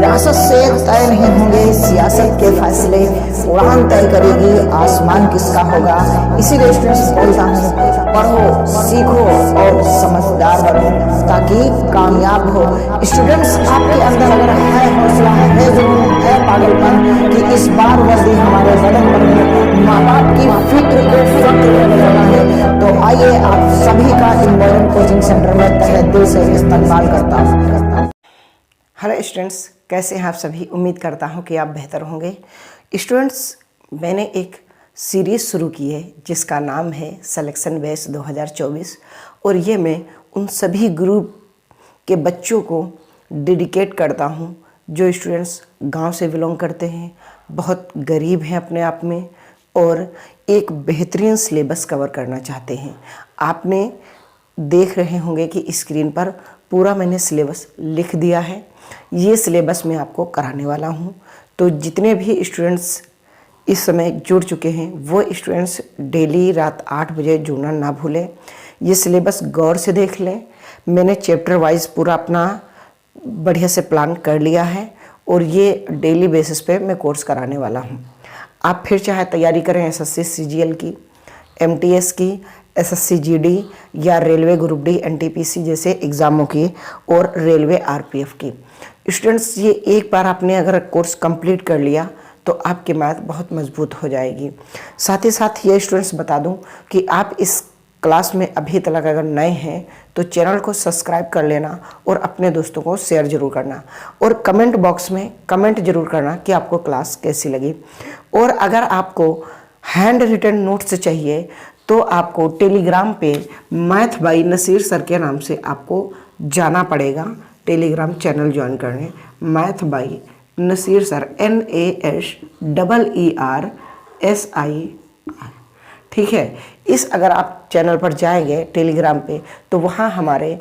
विरासत से तय नहीं होंगे सियासत के फैसले, उड़ान तय करेगी आसमान किसका होगा। इसीलिए स्टूडेंट्स बोलता हूँ, पढ़ो सीखो और समझदार बनो ताकि कामयाब हो। स्टूडेंट्स आपके अंदर अगर है हौसला, है जुनून, है पागलपन कि इस बार वर्दी हमारे बदन पर में माँ बाप की फिक्र को फक्र में बदलना है, तो आइए आप सभी का इन मॉडर्न कोचिंग सेंटर में तहे दिल से इस्तकबाल करता हूँ। हेलो स्टूडेंट्स, कैसे हैं आप सभी। उम्मीद करता हूं कि आप बेहतर होंगे। स्टूडेंट्स, मैंने एक सीरीज़ शुरू की है जिसका नाम है सिलेक्शन बेस 2024 और ये मैं उन सभी ग्रुप के बच्चों को डेडिकेट करता हूं जो स्टूडेंट्स गांव से बिलोंग करते हैं, बहुत गरीब हैं अपने आप में और एक बेहतरीन सिलेबस कवर करना चाहते हैं। आपने देख रहे होंगे कि स्क्रीन पर पूरा मैंने सिलेबस लिख दिया है। ये सिलेबस मैं आपको कराने वाला हूँ। तो जितने भी स्टूडेंट्स इस समय जुड़ चुके हैं वो स्टूडेंट्स डेली रात 8 बजे जुड़ना ना भूलें। ये सिलेबस गौर से देख लें। मैंने चैप्टर वाइज पूरा अपना बढ़िया से प्लान कर लिया है और ये डेली बेसिस पे मैं कोर्स कराने वाला हूँ। आप फिर चाहे तैयारी करें एसएससी सीजीएल की, एमटीएस की, एसएससी जीडी या रेलवे ग्रुप डी एनटीपीसी जैसे एग्ज़ामों की और रेलवे आरपीएफ की। स्टूडेंट्स, ये एक बार आपने अगर कोर्स कंप्लीट कर लिया तो आपकी मैथ बहुत मजबूत हो जाएगी। साथ ही साथ ये स्टूडेंट्स बता दूं कि आप इस क्लास में अभी तक अगर नए हैं तो चैनल को सब्सक्राइब कर लेना और अपने दोस्तों को शेयर जरूर करना और कमेंट बॉक्स में कमेंट जरूर करना कि आपको क्लास कैसी लगी। और अगर आपको हैंड रिटन नोट्स चाहिए तो आपको टेलीग्राम पे मैथ बाई नसीर सर के नाम से आपको जाना पड़ेगा, टेलीग्राम चैनल ज्वाइन करने, math by Naseer sir NASEERSIR। ठीक है, इस अगर आप चैनल पर जाएंगे टेलीग्राम पे तो वहाँ हमारे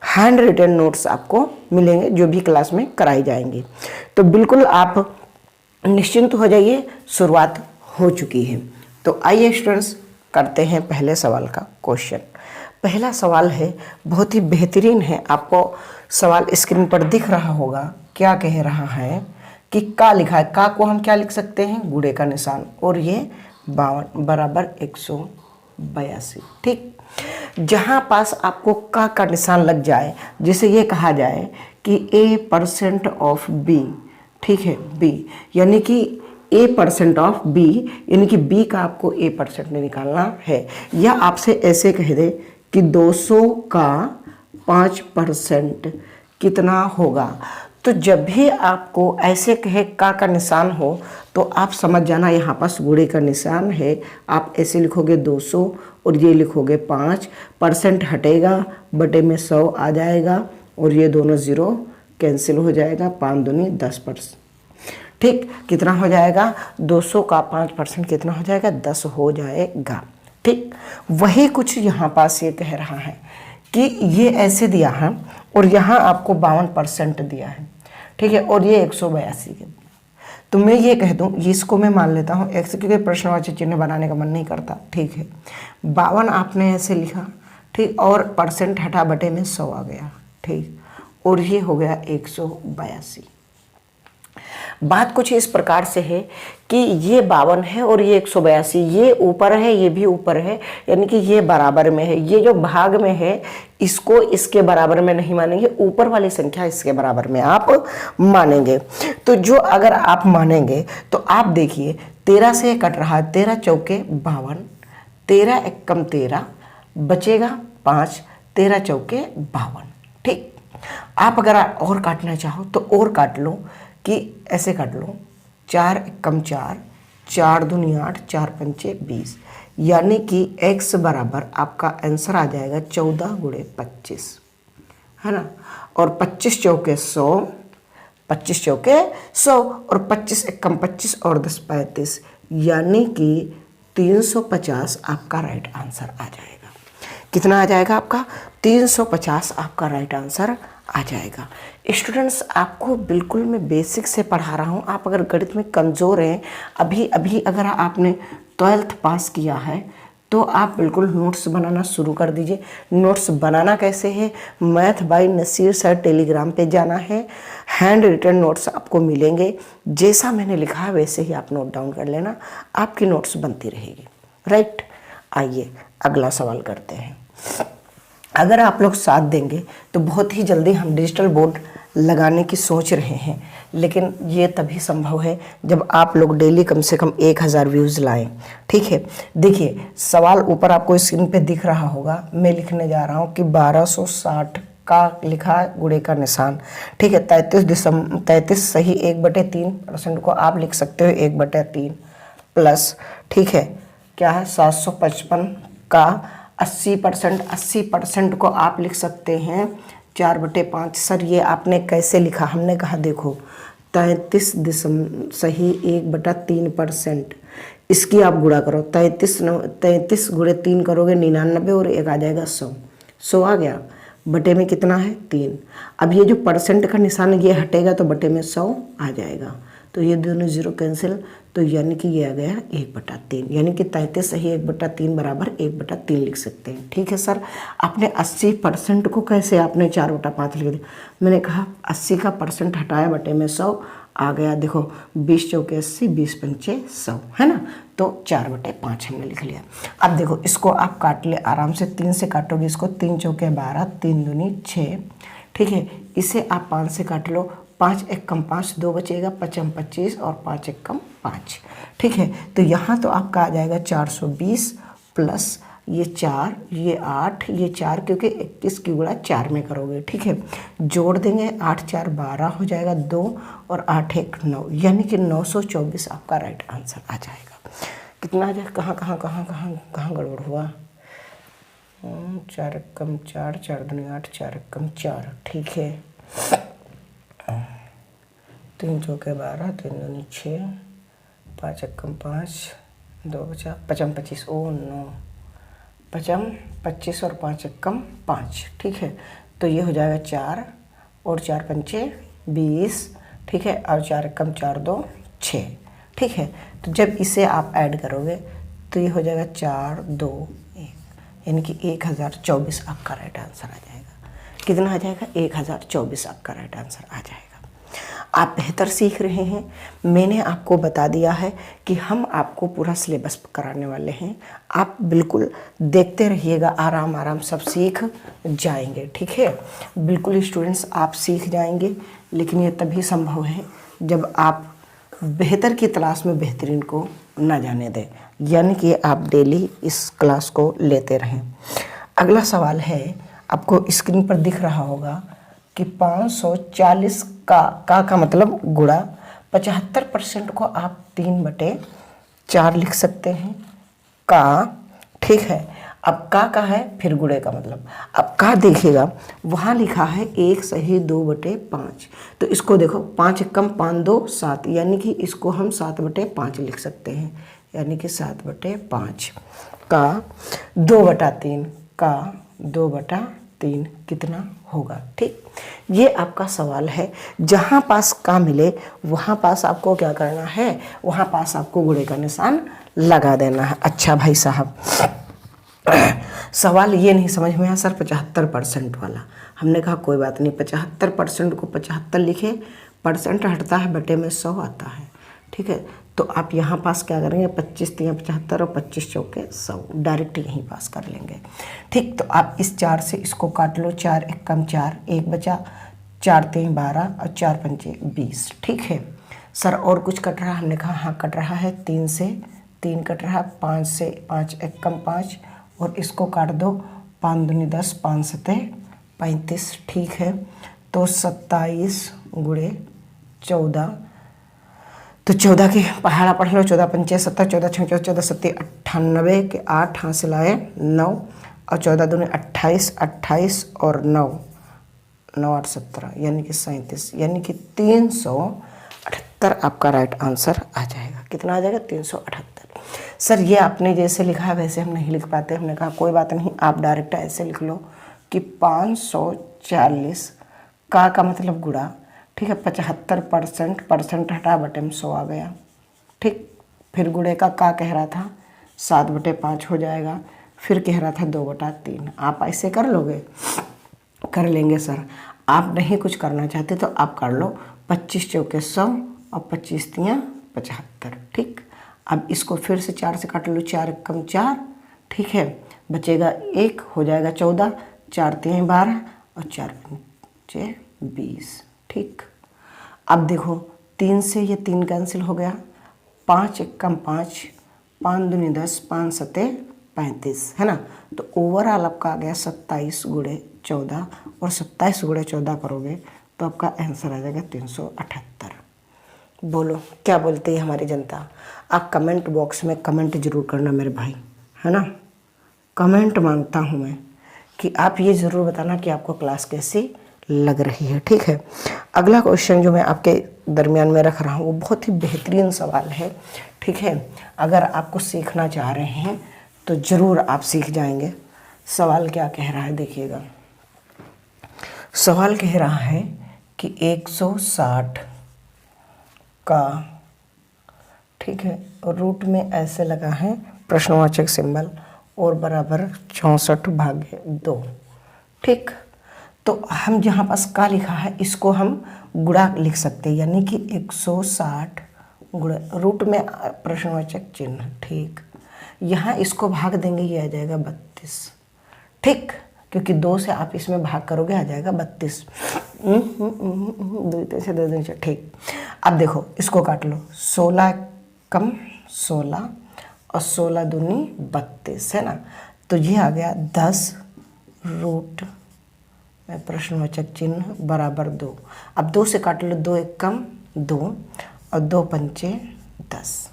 हैंड रिटन नोट्स आपको मिलेंगे जो भी क्लास में कराई जाएंगी। तो बिल्कुल आप निश्चिंत हो जाइए, शुरुआत हो चुकी है। तो आइए स्टूडेंट्स करते हैं पहले सवाल का क्वेश्चन। पहला सवाल है, बहुत ही बेहतरीन है। आपको सवाल स्क्रीन पर दिख रहा होगा। क्या कह रहा है कि का लिखा है। का को हम क्या लिख सकते हैं, गुणे का निशान, और ये 52 बराबर 182। ठीक, जहाँ पास आपको का निशान लग जाए, जैसे ये कहा जाए कि A% ऑफ B, ठीक है, B यानी कि A% ऑफ B यानी कि B का आपको A% में निकालना है। या आपसे ऐसे कह दे कि 200 का 5% कितना होगा। तो जब भी आपको ऐसे कहे का निशान हो तो आप समझ जाना यहाँ पास गुणे का निशान है। आप ऐसे लिखोगे 200 और ये लिखोगे 5%, हटेगा बटे में 100 आ जाएगा और ये दोनों ज़ीरो कैंसिल हो जाएगा। 5 दूनी 10%। ठीक, कितना हो जाएगा, 200 का 5% कितना हो जाएगा, 10 हो जाएगा। ठीक, वही कुछ यहाँ पास ये कह रहा है कि ये ऐसे दिया है और यहाँ आपको 52% दिया है। ठीक है, और ये 182 के। तो मैं ये कह दूँ, इसको मैं मान लेता हूँ x, क्योंकि प्रश्नवाची चिन्ह बनाने का मन नहीं करता। ठीक है, 52 आपने ऐसे लिखा, ठीक, और परसेंट हटा बटे में 100 आ गया। ठीक, और ये हो गया 182। बात कुछ इस प्रकार से है कि ये 52 है और ये 182, ये ऊपर है ये भी ऊपर है, यानी कि ये बराबर में है। ये जो भाग में है इसको इसके बराबर में नहीं मानेंगे, ऊपर वाली संख्या इसके बराबर में आप मानेंगे। तो जो अगर आप मानेंगे तो आप देखिए 13 से कट रहा है, 13 चौके 52, 13 एकम 13, बचेगा 5, 13 चौके 52। ठीक, आप अगर और काटना चाहो तो और काट लो कि ऐसे काट लो, 4 एकम 4, 4 दूनी 8, 4 पंचे 20, यानी कि x बराबर आपका आंसर आ जाएगा 14 गुणे 25, है ना। और 25 चौके 100, 25 चौके 100 और 25 एकम 25 और 10 35, यानी कि 350 आपका राइट आंसर आ जाएगा। कितना आ जाएगा आपका, 350 आपका राइट आंसर आ जाएगा। स्टूडेंट्स, आपको बिल्कुल मैं बेसिक से पढ़ा रहा हूँ। आप अगर गणित में कमज़ोर हैं, अभी अगर आपने 12th पास किया है तो आप बिल्कुल नोट्स बनाना शुरू कर दीजिए। नोट्स बनाना कैसे है, math by Naseer sir Telegram पे जाना है, हैंड रिटन नोट्स आपको मिलेंगे। जैसा मैंने लिखा है वैसे ही आप नोट डाउन कर लेना, आपकी नोट्स बनती रहेगी। राइट, आइए अगला सवाल करते हैं। अगर आप लोग साथ देंगे तो बहुत ही जल्दी हम डिजिटल बोर्ड लगाने की सोच रहे हैं, लेकिन ये तभी संभव है जब आप लोग डेली कम से कम 1000 व्यूज़ लाएं। ठीक है, देखिए सवाल ऊपर आपको स्क्रीन पे दिख रहा होगा। मैं लिखने जा रहा हूँ कि 1260 का लिखा है गुणे का निशान। ठीक है, 33 सही 1/3% को आप लिख सकते हो 1/3 प्लस, ठीक है, क्या है 755 का 80% को आप लिख सकते हैं 4/5। सर ये आपने कैसे लिखा? हमने कहा देखो 33 सही 1/3%, इसकी आप गुणा करो। 33 गुणे 3 करोगे 99 और एक आ जाएगा 100 आ गया। बटे में कितना है 3। अब ये जो परसेंट का निशान ये हटेगा तो बटे में 100 आ जाएगा, तो ये दोनों जीरो कैंसिल, तो यानी कि ये आ गया 1/3, यानी कि 33 सही 1/3 बराबर 1/3 लिख सकते हैं। ठीक है सर, आपने 80% को कैसे आपने 4/5 लिख दिया? मैंने कहा 80 का परसेंट हटाया बटे में 100 आ गया। देखो 20 चौके 80, 20 पंचे 100, है ना, तो 4/5 हमने लिख लिया। अब देखो इसको आप काट ले आराम से, 3 से काटोगे इसको, 3 चौके 12, 3 दूनी 6। ठीक है, इसे आप 5 से काट लो, 5 एक कम 5, 2 बचेगा, 5 25 और 5 एक कम 5। ठीक है, तो यहाँ तो आपका आ जाएगा 420 प्लस ये 4, ये 8, ये 4, क्योंकि 21 की गुणा 4 में करोगे। ठीक है, जोड़ देंगे, 8 4 12 हो जाएगा 2 और 8 1 9, यानी कि 924 आपका राइट आंसर आ जाएगा। कितना आ जाएगा? कहाँ गड़बड़ हुआ? 4 एक कम 4, 4 दूनी 8, 4 एक कम 4। ठीक है, 3 चौके 12, 3 दूनी 6, 5 एक कम 5, 2 बचा, 5 25, ओ 9, 5 25 और 5 एक कम 5। ठीक है, तो ये हो जाएगा 4 और 4 पंचे 20। ठीक है, और 4 एक कम 4 2 6। ठीक है, तो जब इसे आप ऐड करोगे तो ये हो जाएगा 4 2 1, यानी कि 1024 आपका राइट आंसर आ जाएगा। कितना आ जाएगा? 1024 आपका राइट आंसर आ जाएगा। आप बेहतर सीख रहे हैं। मैंने आपको बता दिया है कि हम आपको पूरा सिलेबस कराने वाले हैं। आप बिल्कुल देखते रहिएगा, आराम आराम सब सीख जाएंगे। ठीक है, बिल्कुल स्टूडेंट्स आप सीख जाएंगे, लेकिन ये तभी संभव है जब आप बेहतर की तलाश में बेहतरीन को ना जाने दें, यानी कि आप डेली इस क्लास को लेते रहें। अगला सवाल है, आपको स्क्रीन पर दिख रहा होगा कि 540 का मतलब गुणा 75% को आप 3/4 लिख सकते हैं का। ठीक है, अब का है, फिर गुणे का मतलब। अब का देखिएगा वहाँ लिखा है 1 सही 2/5, तो इसको देखो 5 एक कम 5 2 7, यानी कि इसको हम 7/5 लिख सकते हैं, यानी कि 7/5 का 2/3 का 2/3 कितना होगा। ठीक, ये आपका सवाल है। जहाँ पास का मिले वहाँ पास आपको क्या करना है, वहाँ पास आपको गुणे का निशान लगा देना है। अच्छा भाई साहब, सवाल ये नहीं समझ में आया सर 75% वाला। हमने कहा कोई बात नहीं, 75% को 75 लिखे, परसेंट हटता है बटे में 100 आता है। ठीक है, तो आप यहाँ पास क्या करेंगे, 25 3 75 और 25 चौके 100, डायरेक्ट यहीं पास कर लेंगे। ठीक, तो आप इस 4 से इसको काट लो, 4 एक कम 4, 1 बचा, 4 3 12 और 4 पंचे 20। ठीक है सर, और कुछ कट रहा? हमने कहा हाँ कट रहा है, 3 से 3 कट रहा, 5 से 5 एक कम 5, और इसको काट दो, 5 दूनी 10, 5 सते 35। ठीक है, तो 27 गुणे 14, तो 14 के पहाड़ा पढ़ लो, 14 पंचे 70, 14 छः 14 सत्ती 98 के 8 हासिल आए 9, और 14 दूनी 28, 28 और 9 9 8 17, यानी कि 37, यानी कि 378 आपका राइट आंसर आ जाएगा। कितना आ जाएगा? 378। सर ये आपने जैसे लिखा है वैसे हम नहीं लिख पाते। हमने कहा कोई बात नहीं, आप डायरेक्ट ऐसे लिख लो कि 540 का मतलब गुणा। ठीक है, 75% हटा बटे में 100 आ गया। ठीक, फिर गुणे का कह रहा था 7/5 हो जाएगा। फिर कह रहा था 2/3। आप ऐसे कर लोगे? कर लेंगे सर। आप नहीं कुछ करना चाहते तो आप कर लो 25 चौके 100 और 25 तियाँ 75। ठीक, अब इसको फिर से 4 से काट लो। 4 कम 4, ठीक है, बचेगा 1, हो जाएगा 14। 4 तियाँ 12 और 4 पंचे 20। ठीक, अब देखो 3 से ये 3 कैंसिल हो गया। 5 1 कम 5, 5 दूनी 10, 5 सते 35, है ना। तो ओवरऑल आपका आ गया 27 गुणे 14, और 27 गुणे 14 करोगे तो आपका आंसर आ जाएगा 378। बोलो क्या बोलते हैं हमारी जनता? आप कमेंट बॉक्स में कमेंट जरूर करना मेरे भाई, है ना। कमेंट मांगता हूँ मैं कि आप ये ज़रूर बताना कि आपको क्लास कैसी लग रही है। ठीक है, अगला क्वेश्चन जो मैं आपके दरमियान में रख रहा हूँ वो बहुत ही बेहतरीन सवाल है। ठीक है, अगर आपको सीखना चाह रहे हैं तो ज़रूर आप सीख जाएंगे। सवाल क्या कह रहा है देखिएगा। सवाल कह रहा है कि 160 का, ठीक है, रूट में ऐसे लगा है प्रश्नवाचक सिंबल और बराबर 64/2। ठीक, तो हम जहाँ पास का लिखा है इसको हम गुणा लिख सकते हैं, यानी कि 160 गुणा रूट में प्रश्नवाचक चिन्ह। ठीक, यहाँ इसको भाग देंगे, ये आ जाएगा 32। ठीक, क्योंकि 2 से आप इसमें भाग करोगे आ जाएगा 32। 2 से 2 से। ठीक, अब देखो इसको काट लो। 16 कम 16 और 16 दूनी 32, है ना। तो ये आ गया 10 रूट में प्रश्नवाचक चिन्ह बराबर 2। अब 2 से काट लो। 2 1 कम 2 और 2 पंचे 10।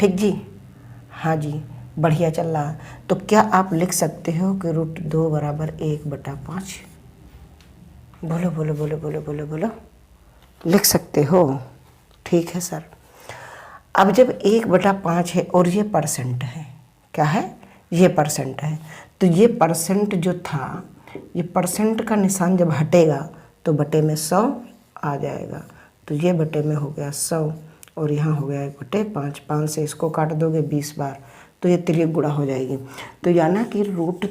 ठीक जी, हाँ जी, बढ़िया चल रहा है। तो क्या आप लिख सकते हो कि रूट 2 बराबर 1/5? बोलो बोलो बोलो बोलो बोलो बोलो, लिख सकते हो? ठीक है सर। अब जब 1/5 है और ये परसेंट है, क्या है? ये परसेंट है, तो ये परसेंट जो था, ये परसेंट का निशान जब हटेगा तो बटे में 100 आ जाएगा। तो ये बटे में हो गया 100 और यहाँ हो गया 1/5। 5 से इसको काट दोगे 20 बार तो ये तिर्यक गुणा हो जाएगी। तो यानी कि रूट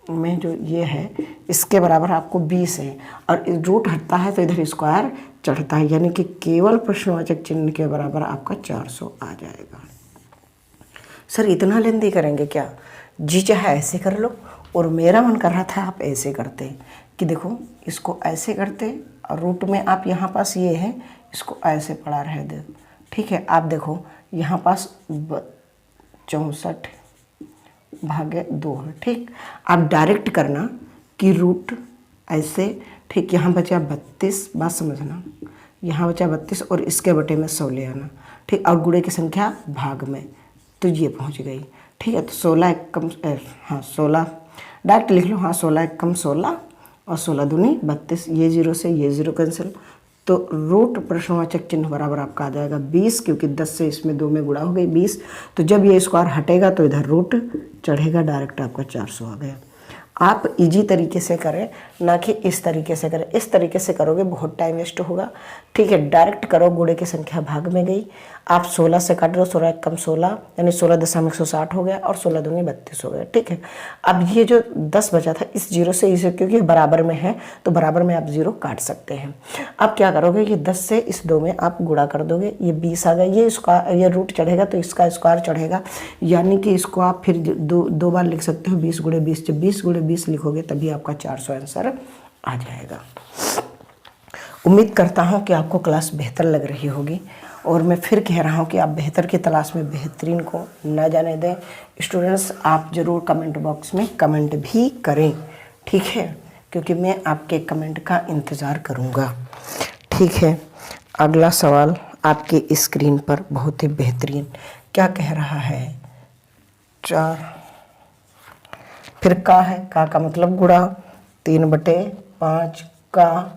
में जो ये है इसके बराबर आपको 20 है, और रूट हटता है तो इधर स्क्वायर चढ़ता है, यानी कि केवल प्रश्नवाचक चिन्ह के बराबर आपका 400 आ जाएगा। सर इतना लेंदी करेंगे क्या? जी चाहे ऐसे कर लो, और मेरा मन कर रहा था आप ऐसे करते कि देखो इसको ऐसे करते और रूट में आप यहाँ पास ये है इसको ऐसे पड़ा रह दे। ठीक है, आप देखो यहाँ पास 64/2 है। ठीक, आप डायरेक्ट करना कि रूट ऐसे। ठीक, यहाँ बचा 32, बात समझना, यहाँ बचा 32 और इसके बटे में 100 ले आना। ठीक, और गुणे की संख्या भाग में, तो ये पहुँच गई। ठीक है, तो 16 1 कम 16 डायरेक्ट लिख लो। हाँ, 16 1 कम 16 और 16 दूनी 32। ये 0 से ये 0 कैंसिल, तो रूट प्रश्नवाचक चिन्ह बराबर आपका आ जाएगा 20, क्योंकि 10 से इसमें 2 में गुणा हो गई 20। तो जब ये स्क्वायर हटेगा तो इधर रूट चढ़ेगा, डायरेक्ट आपका 400 आ गया। आप इजी तरीके से करें, ना कि इस तरीके से करें। इस तरीके से करोगे बहुत टाइम वेस्ट होगा। ठीक है, डायरेक्ट करो, गुणे की संख्या भाग में गई। आप 16 से काट रहे हो, 16 1 कम 16 यानी 16.160 हो गया और 16 दूनी 32 हो गया। ठीक है, अब ये जो 10 बचा था इस 0 से इसे, क्योंकि बराबर में है तो बराबर में आप 0 काट सकते हैं। अब क्या करोगे, ये 10 से इस 2 में आप गुणा कर दोगे, ये 20 आ गया। ये स्क्वायर, ये रूट चढ़ेगा तो इसका स्क्वायर चढ़ेगा, यानी कि इसको आप फिर दो बार लिख सकते हो। 20 गुणे 20, जब 20 गुणे 20 लिखोगे तभी आपका 400 आंसर आ जाएगा। उम्मीद करता हूँ कि आपको क्लास बेहतर लग रही होगी, और मैं फिर कह रहा हूँ कि आप बेहतर की तलाश में बेहतरीन को न जाने दें। स्टूडेंट्स, आप ज़रूर कमेंट बॉक्स में कमेंट भी करें, ठीक है, क्योंकि मैं आपके कमेंट का इंतज़ार करूँगा। ठीक है, अगला सवाल आपके स्क्रीन पर बहुत ही बेहतरीन क्या कह रहा है? 4 फिर का है, का मतलब गुणा 3/5 का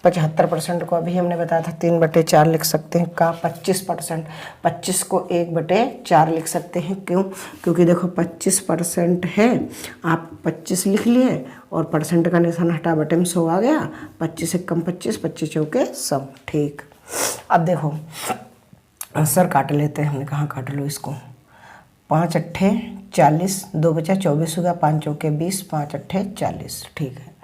75% को अभी हमने बताया था 3/4 लिख सकते हैं। का 25%, 25 को 1/4 लिख सकते हैं। क्यों? क्योंकि देखो 25% है, आप 25 लिख लिए और परसेंट का निशान हटा बटे में 100 आ गया। 25 1 कम 25, 25 चौके 100। ठीक, अब देखो आंसर काट लेते हैं। हमने कहाँ काट लो इसको, 5 अट्ठे 40, 2 बचा 24 होगा, 5 चौके 20, 5 अट्ठे 40। ठीक है,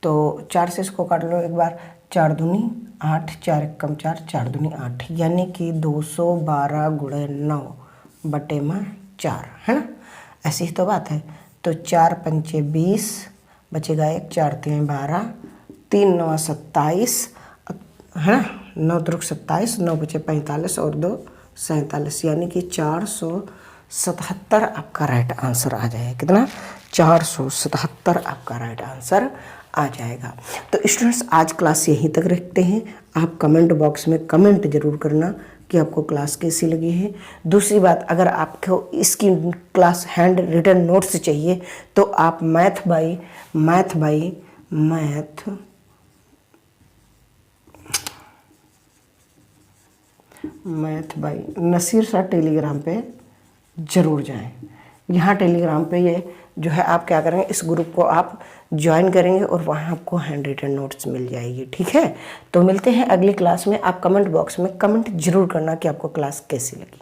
तो 4 से इसको काट लो एक बार, 4 दूनी 8, 4 एकम 4, 4 दूनी 8, यानी कि 212 गुणे 9 बटे में 4, है ना। ऐसी ही तो बात है। तो 4 पंचे 20, बचेगा 1, 4 तीन 12, 3 9 27, है ना, 9 त्रुक 27, 9 बचे 45 और 2 47, यानी कि 477 आपका राइट आंसर आ जाएगा। कितना? 477 आपका राइट आंसर आ जाएगा। तो स्टूडेंट्स आज क्लास यहीं तक रखते हैं। आप कमेंट बॉक्स में कमेंट जरूर करना कि आपको क्लास कैसी लगी है। दूसरी बात, अगर आपको इसकी क्लास हैंड रिटन नोट्स चाहिए तो आप math by Naseer sir Telegram पे ज़रूर जाएं। यहाँ टेलीग्राम पे ये जो है आप क्या करेंगे, इस ग्रुप को आप ज्वाइन करेंगे और वहाँ आपको हैंड रिटन नोट्स मिल जाएगी। ठीक है, तो मिलते हैं अगली क्लास में। आप कमेंट बॉक्स में कमेंट जरूर करना कि आपको क्लास कैसी लगी।